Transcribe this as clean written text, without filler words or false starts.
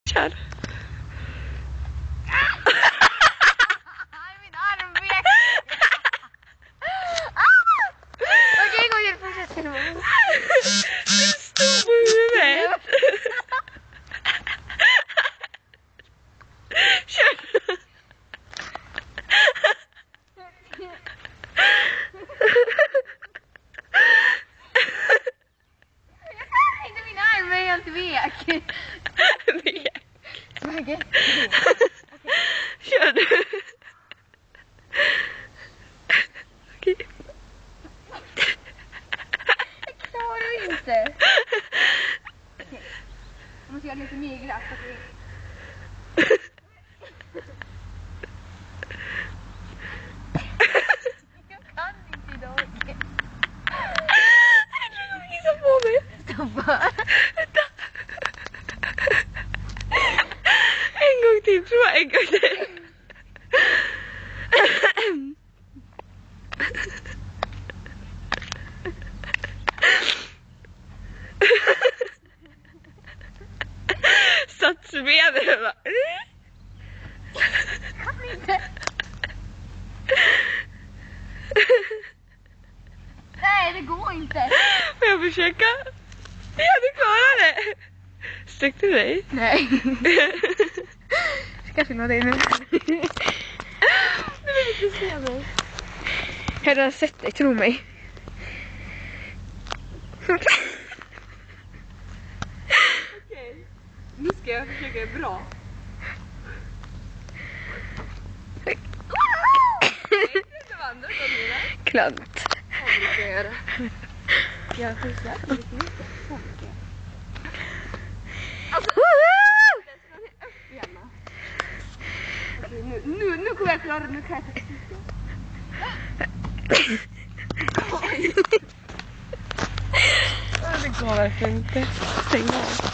Kör. Min arm vek. Okej, gå igen. Fortsätt till mig. Du stod på huvudet. Kör. Inte min arm är helt vek. Vek. Kör du. Okej. Jag klarar inte. Okej. Jag måste göra lite mer glass. Jag kan inte idag. Jag tror jag kissar på mig. Stoppa. Vänta. En gång till, prova en gång till. Sats benen va? Kan inte. Nej, det går inte. Får jag försöka? Ja, du klarar det. Sträckte du dig? Nej. Jag ska filma dig nu. Du vill inte se mig. Jag har redan sett dig, tro mig. Okej. Nu ska jag försöka bra. Klant. Jag skjutsar. Nu kommer jag klara det. Nu kan jag ta det går verkligen inte. Stäng av.